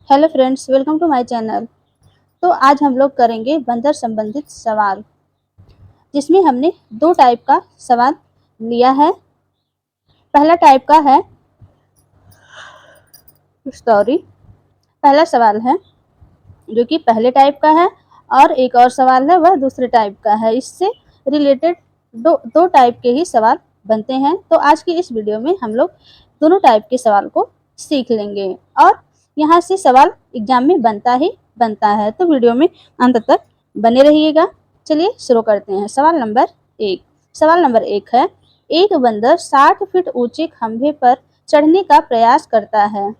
Hello friends, welcome to my channel. तो आज हम लोग करेंगे बंदर संबंधित सवाल, जिसमें हमने दो टाइप का सवाल लिया है। पहला टाइप का है स्टोरी। पहला सवाल है जो कि पहले टाइप का है, और एक और सवाल है वह दूसरे टाइप का है। इससे रिलेटेड दो टाइप के ही सवाल बनते हैं। तो आज की इस वीडियो में हम लोग दोनों टाइप के सवाल को सीख लेंगे, और यहाँ से सवाल एग्जाम में बनता ही बनता है। तो वीडियो में अंत तक बने रहिएगा। चलिए शुरू करते हैं। सवाल नंबर एक है, एक बंदर 60 फीट ऊंचे खंभे पर चढ़ने का प्रयास करता है।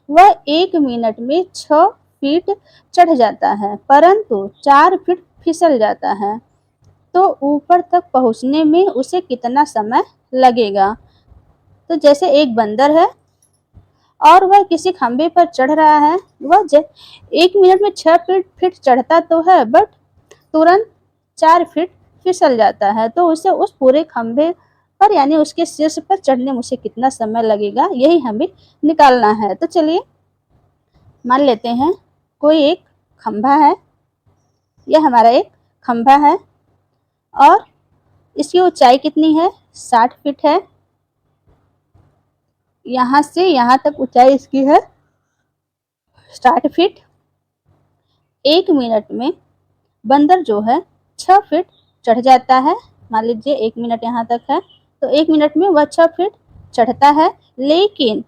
वह 1 मिनट में 6 फीट चढ़ जाता है, परंतु 4 फीट फिसल जाता है। तो ऊपर तक पहुंचने में उसे कितना समय लगेगा? तो जैसे एक बंदर है और वह किसी खंभे पर चढ़ रहा है। वह 1 मिनट में 6 फीट चढ़ता तो है, बट तुरंत 4 फीट फिसल जाता है। तो उसे उस पूरे खंभे पर यानी उसके शीर्ष पर चढ़ने में उसे कितना समय लगेगा, यही हमें निकालना है। तो चलिए मान लेते हैं कोई एक खंभा है। यह हमारा एक खंभा है और इसकी ऊंचाई कितनी है? 60 फीट है। यहाँ से यहाँ तक ऊंचाई इसकी है 60 फीट। 1 मिनट में बंदर जो है 6 फीट चढ़ जाता है। मान लीजिए 1 मिनट यहाँ तक है, तो 1 मिनट में वह 6 फीट चढ़ता है। लेकिन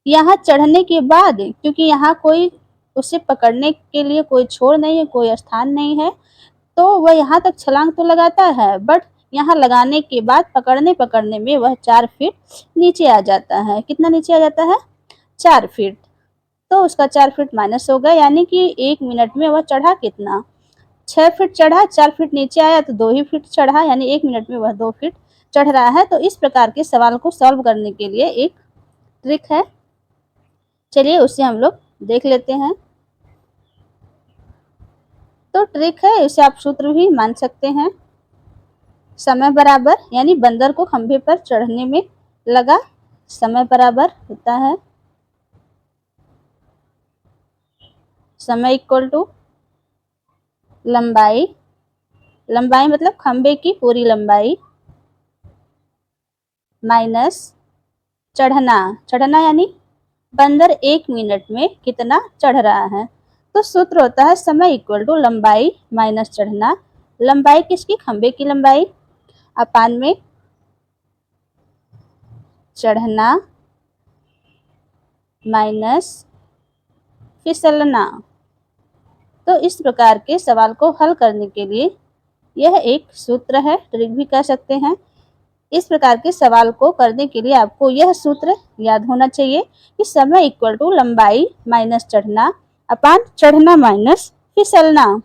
यहाँ चढ़ने के बाद, क्योंकि यहाँ कोई उसे पकड़ने के लिए कोई छोर नहीं है, कोई स्थान नहीं है, तो वह यहाँ तक छलांग तो लगाता है, बट यहाँ लगाने के बाद पकड़ने पकड़ने में वह 4 फीट नीचे आ जाता है। कितना नीचे आ जाता है? 4 फीट। तो उसका 4 फीट माइनस होगा, यानी कि 1 मिनट में वह चढ़ा कितना? 6 फीट चढ़ा, 4 फीट नीचे आया तो 2 ही फीट चढ़ा, यानी 1 मिनट में वह 2 फीट चढ़ रहा है। तो इस प्रकार के सवाल को सॉल्व करने के लिए एक ट्रिक है। चलिए उसे हम लोग देख लेते हैं। तो ट्रिक है, इसे आप सूत्र भी मान सकते हैं। समय बराबर, यानी बंदर को खंभे पर चढ़ने में लगा समय बराबर होता है समय इक्वल टू लंबाई। लंबाई मतलब खंभे की पूरी लंबाई माइनस चढ़ना। चढ़ना यानी बंदर 1 मिनट में कितना चढ़ रहा है। तो सूत्र होता है समय इक्वल टू लंबाई माइनस चढ़ना। लंबाई किसकी? खंभे की लंबाई, अपान में चढ़ना माइनस फिसलना। तो इस प्रकार के सवाल को हल करने के लिए यह एक सूत्र है, ट्रिक भी कह सकते हैं। इस प्रकार के सवाल को करने के लिए आपको यह सूत्र याद होना चाहिए कि समय इक्वल टू लंबाई माइनस चढ़ना अपान चढ़ना माइनस फिसलना।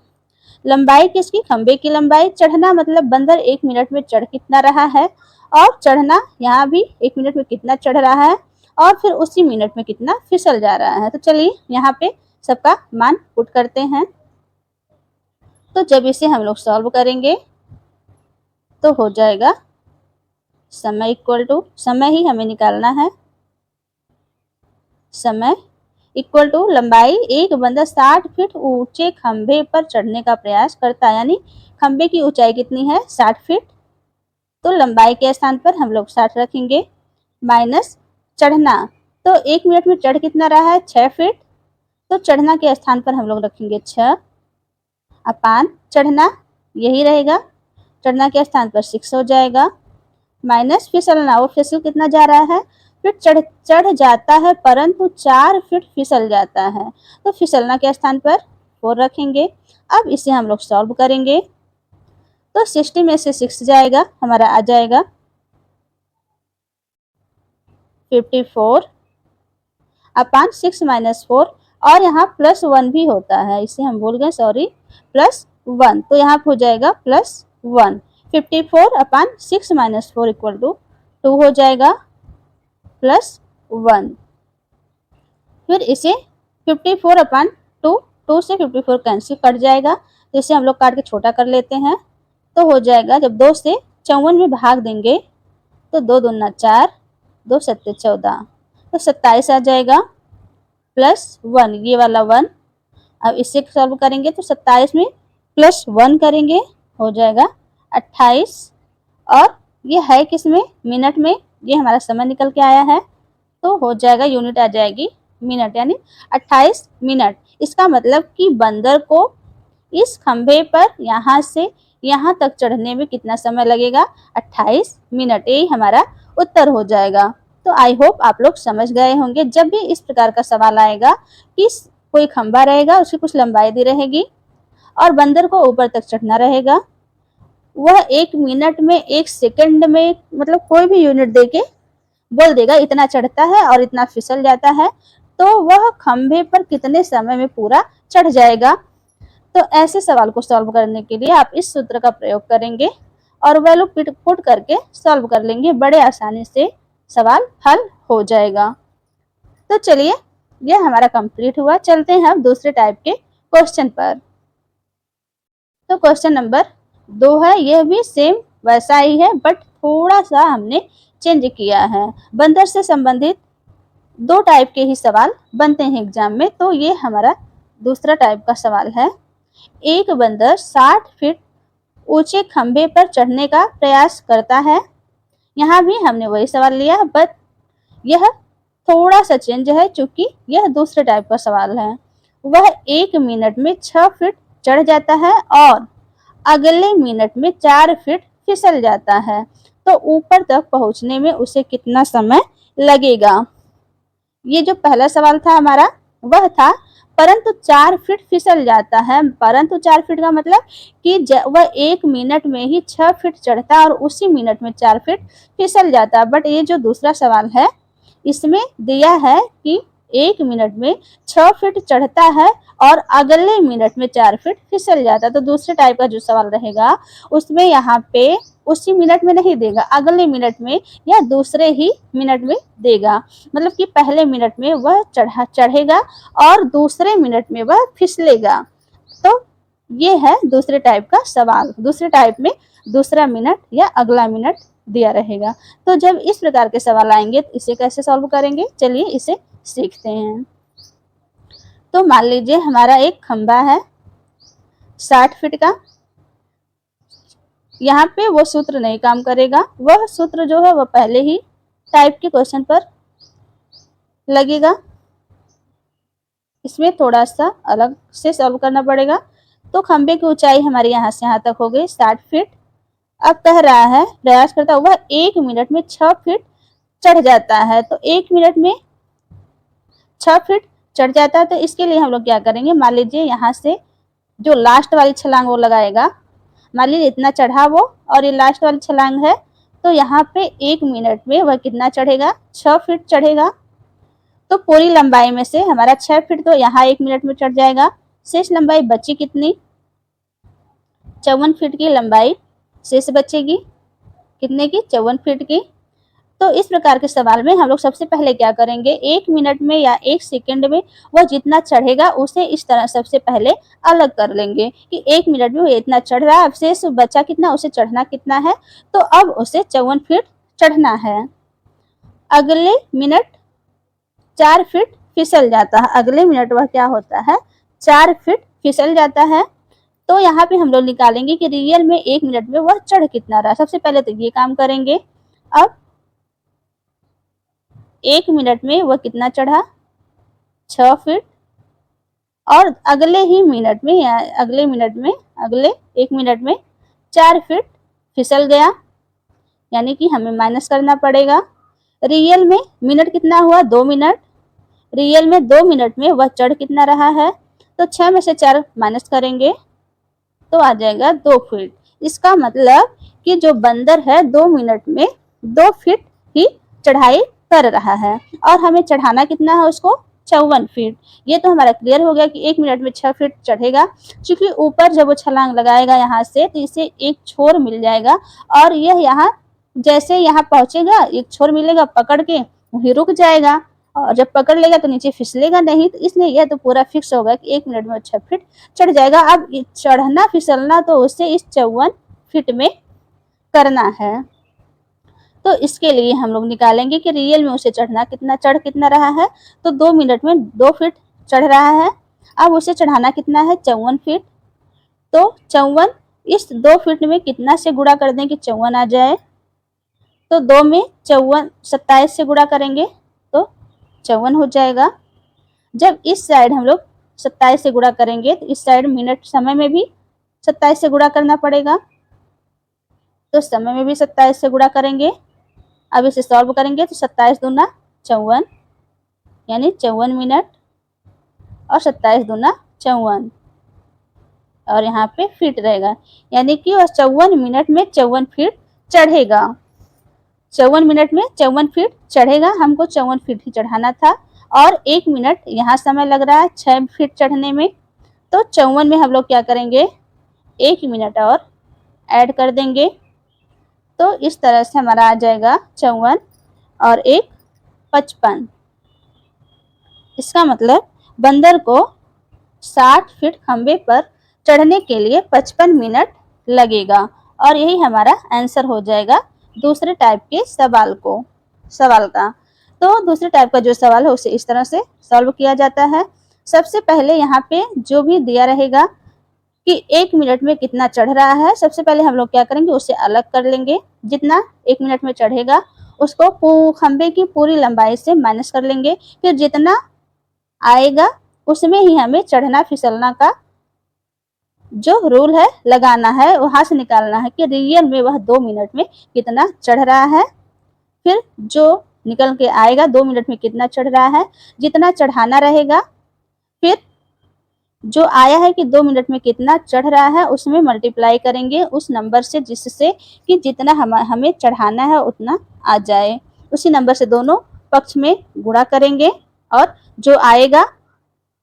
लंबाई किसकी? खंभे की लंबाई। चढ़ना मतलब बंदर 1 मिनट में चढ़ कितना रहा है, और चढ़ना यहाँ भी 1 मिनट में कितना चढ़ रहा है, और फिर उसी मिनट में कितना फिसल जा रहा है। तो चलिए यहाँ पे सबका मान पुट करते हैं। तो जब इसे हम लोग सॉल्व करेंगे तो हो जाएगा समय इक्वल टू, समय ही हमें निकालना है, समय इक्वल टू लंबाई। एक बंदा 60 फीट ऊंचे खंभे पर चढ़ने का प्रयास करता है, यानी खंभे की ऊंचाई कितनी है? 60 फीट। तो लंबाई के स्थान पर हम लोग 60 रखेंगे, माइनस चढ़ना। तो 1 मिनट में चढ़ कितना रहा है? 6 फीट। तो चढ़ना के स्थान पर हम लोग रखेंगे 6 अपान चढ़ना यही रहेगा, चढ़ना के स्थान पर 6 हो जाएगा, माइनस फिसलना। वो फिसल कितना जा रहा है? फिर चढ़ जाता है, परंतु 4 फीट फिसल जाता है। तो फिसलना के स्थान पर 4 रखेंगे। अब इसे हम लोग सॉल्व करेंगे तो 60 में से 6 जाएगा, हमारा आ जाएगा 54 अपान 6 माइनस 4, और यहाँ +1 भी होता है, इसे हम भूल गए, सॉरी, +1। तो यहाँ हो जाएगा +1। 54 अपान 6 माइनस 4 इक्वल टू 2 हो जाएगा +1। फिर इसे 54 अपान 2, 2 से 54 कैंसिल कट जाएगा, तो इसे हम लोग काट के छोटा कर लेते हैं। तो हो जाएगा, जब 2 से 54 में भाग देंगे तो 2 दूना 4, 2 सत्ते 14, तो 27 आ जाएगा। प्लस 1, ये वाला 1। अब इससे सॉल्व करेंगे तो 27 में प्लस 1 करेंगे, हो जाएगा 28। और ये है किस में, मिनट में, ये हमारा समय निकल के आया है तो हो जाएगा, यूनिट आ जाएगी मिनट, यानी 28 मिनट। इसका मतलब कि बंदर को इस खंभे पर यहाँ से यहाँ तक चढ़ने में कितना समय लगेगा, 28 मिनट। यही हमारा उत्तर हो जाएगा। तो आई होप आप लोग समझ गए होंगे। जब भी इस प्रकार का सवाल आएगा कि कोई खंभा रहेगा, उसकी कुछ लंबाई दी रहेगी और बंदर को ऊपर तक चढ़ना रहेगा, वह 1 मिनट में, 1 सेकंड में, मतलब कोई भी यूनिट देके बोल देगा इतना चढ़ता है और इतना फिसल जाता है, तो वह खंभे पर कितने समय में पूरा चढ़ जाएगा। तो ऐसे सवाल को सॉल्व करने के लिए आप इस सूत्र का प्रयोग करेंगे और वैल्यू पुट करके सॉल्व कर लेंगे, बड़े आसानी से सवाल हल हो जाएगा। तो चलिए, यह हमारा कंप्लीट हुआ। चलते हैं हम दूसरे टाइप के क्वेश्चन पर। तो क्वेश्चन नंबर 2 है, यह भी सेम वैसा ही है बट थोड़ा सा हमने चेंज किया है। बंदर से संबंधित 2 टाइप के ही सवाल बनते हैं एग्जाम में, तो ये हमारा दूसरा टाइप का सवाल है। एक बंदर 60 फीट ऊंचे खंभे पर चढ़ने का प्रयास करता है। यहाँ भी हमने वही सवाल लिया, बट यह थोड़ा सा चेंज है क्योंकि यह दूसरे टाइप का सवाल है। वह 1 मिनट में 6 फीट चढ़ जाता है और अगले मिनट में 4 फीट फिसल जाता है, तो ऊपर तक पहुंचने में उसे कितना समय लगेगा। ये जो पहला सवाल था हमारा वह था, परंतु 4 फीट फिसल जाता है। परंतु 4 फीट का मतलब कि वह 1 मिनट में ही 6 फीट चढ़ता है और उसी मिनट में 4 फीट फिसल जाता है। बट ये जो दूसरा सवाल है इसमें दिया है कि 1 मिनट में 6 फीट चढ़ता है और अगले मिनट में 4 फीट फिसल जाता है। तो दूसरे टाइप का जो सवाल रहेगा उसमें यहाँ पे उसी मिनट में नहीं देगा, अगले मिनट में या दूसरे ही मिनट में देगा। मतलब कि पहले मिनट में वह चढ़ेगा और दूसरे मिनट में वह फिसलेगा। तो ये है दूसरे टाइप का सवाल। दूसरे टाइप में दूसरा मिनट या अगला मिनट दिया रहेगा। तो जब इस प्रकार के सवाल आएंगे तो इसे कैसे सॉल्व करेंगे, चलिए इसे सीखते हैं। तो मान लीजिए हमारा एक खंभा है 60 फीट का। यहाँ पे वो सूत्र नहीं काम करेगा, वह सूत्र जो है वह पहले ही टाइप के क्वेश्चन पर लगेगा। इसमें थोड़ा सा अलग से सॉल्व करना पड़ेगा। तो खंभे की ऊंचाई हमारी यहाँ से यहाँ तक हो गई 60 फीट। अब कह रहा है, प्रयास करता हुआ 1 मिनट में 6 फीट चढ़ जाता है। तो 1 मिनट में 6 फीट चढ़ जाता है, तो इसके लिए हम लोग क्या करेंगे, मान लीजिए यहाँ से जो लास्ट वाली छलांग वो लगाएगा। मान लीजिए इतना चढ़ा वो और ये लास्ट वाली छलांग है, तो यहाँ पे 1 मिनट में वह कितना चढ़ेगा, 6 फीट चढ़ेगा। तो पूरी लंबाई में से हमारा 6 फीट तो यहाँ 1 मिनट में चढ़ जाएगा। शेष लंबाई बची कितनी, 54 फीट की लंबाई शेष बचेगी। कितने की, 54 फीट की। तो इस प्रकार के सवाल में हम लोग सबसे पहले क्या करेंगे, 1 मिनट में या 1 सेकंड में वह जितना चढ़ेगा उसे इस तरह सबसे पहले अलग कर लेंगे कि 1 मिनट में वो इतना चढ़ रहा है, अब शेष बचा कितना, उसे चढ़ना कितना है, तो अब उसे 54 फीट चढ़ना है। अगले मिनट 4 फीट फिसल जाता है। अगले मिनट वह क्या होता है, 4 फीट फिसल जाता है। तो यहाँ पे हम लोग निकालेंगे कि रियल में 1 मिनट में वह चढ़ कितना रहा। सबसे पहले तो ये काम करेंगे। अब 1 मिनट में वह कितना चढ़ा, 6 फीट, और अगले ही मिनट में या अगले 1 मिनट में 4 फीट फिसल गया, यानी कि हमें माइनस करना पड़ेगा। रियल में मिनट कितना हुआ, 2 मिनट। रियल में 2 मिनट में वह चढ़ कितना रहा है, तो 6 में से 4 माइनस करेंगे तो आ जाएगा 2 फीट। इसका मतलब कि जो बंदर है 2 मिनट में 2 फीट ही चढ़ाई कर रहा है और हमें चढ़ाना कितना है उसको, 54 फीट। ये तो हमारा क्लियर हो गया कि 1 मिनट में 6 फीट चढ़ेगा। क्योंकि ऊपर जब वो छलांग लगाएगा यहाँ से तो इसे एक छोर मिल जाएगा और यह यहाँ जैसे यहाँ पहुंचेगा एक छोर मिलेगा, पकड़ के वहीं रुक जाएगा और जब पकड़ लेगा तो नीचे फिसलेगा नहीं। तो इसलिए यह तो पूरा फिक्स होगा कि 1 मिनट में 6 फीट चढ़ जाएगा। अब चढ़ना फिसलना तो उसे इस 54 फीट में करना है। तो इसके लिए हम लोग निकालेंगे कि रियल में उसे चढ़ कितना रहा है। तो 2 मिनट में 2 फीट चढ़ रहा है। अब उसे चढ़ाना कितना है, 54 फीट। तो 54 इस 2 फीट में कितना से गुणा कर दें कि 54 आ जाए। तो 2 में 54 27 से गुणा करेंगे तो 54 हो जाएगा। जब इस साइड हम लोग 27 से गुणा करेंगे तो इस साइड मिनट समय में भी 27 से गुणा करना पड़ेगा। तो समय में भी 27 से गुणा करेंगे। अब इसे सॉल्व करेंगे तो 27 दूना 54 यानी 54 मिनट और 27 दूना 54 और यहाँ पे फीट रहेगा, यानी कि वह 54 मिनट में 54 फीट चढ़ेगा। 54 मिनट में 54 फीट चढ़ेगा। हमको 54 फीट ही चढ़ाना था और 1 मिनट यहाँ समय लग रहा है 6 फीट चढ़ने में। तो 54 में हम लोग क्या करेंगे, 1 मिनट और ऐड कर देंगे। तो इस तरह से हमारा आ जाएगा 54 और 1 55। इसका मतलब बंदर को 60 फीट खंबे पर चढ़ने के लिए 55 मिनट लगेगा और यही हमारा आंसर हो जाएगा दूसरे टाइप के सवाल का। तो दूसरे टाइप का जो सवाल है उसे इस तरह से सॉल्व किया जाता है। सबसे पहले यहाँ पे जो भी दिया रहेगा कि 1 मिनट में कितना चढ़ रहा है, सबसे पहले हम लोग क्या करेंगे, उसे अलग कर लेंगे। जितना 1 मिनट में चढ़ेगा उसको खंबे की पूरी लंबाई से माइनस कर लेंगे। फिर जितना आएगा उसमें ही हमें चढ़ना फिसलना का जो रूल है लगाना है, वहां से निकालना है कि रियल में वह 2 मिनट में कितना चढ़ रहा है। फिर जो निकल के आएगा 2 मिनट में कितना चढ़ रहा है, जितना चढ़ाना रहेगा फिर जो आया है कि 2 मिनट में कितना चढ़ रहा है उसमें मल्टीप्लाई करेंगे उस नंबर से जिससे कि जितना हमें चढ़ाना है उतना आ जाए। उसी नंबर से दोनों पक्ष में गुणा करेंगे और जो आएगा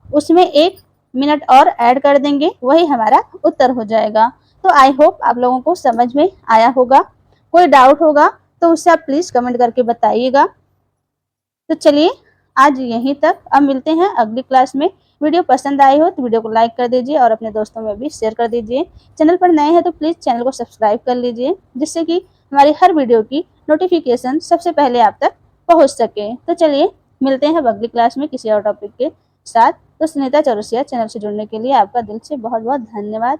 उसमें 1 मिनट और ऐड कर देंगे, वही हमारा उत्तर हो जाएगा। तो आई होप आप लोगों को समझ में आया होगा। कोई डाउट होगा तो उससे आप प्लीज़ कमेंट करके बताइएगा। तो चलिए आज यहीं तक, अब मिलते हैं अगली क्लास में। वीडियो पसंद आई हो तो वीडियो को लाइक कर दीजिए और अपने दोस्तों में भी शेयर कर दीजिए। चैनल पर नए हैं तो प्लीज़ चैनल को सब्सक्राइब कर लीजिए जिससे कि हमारी हर वीडियो की नोटिफिकेशन सबसे पहले आप तक पहुंच सके। तो चलिए मिलते हैं अगली क्लास में किसी और टॉपिक के साथ। तो सुनीता चौरसिया चैनल से जुड़ने के लिए आपका दिल से बहुत बहुत धन्यवाद।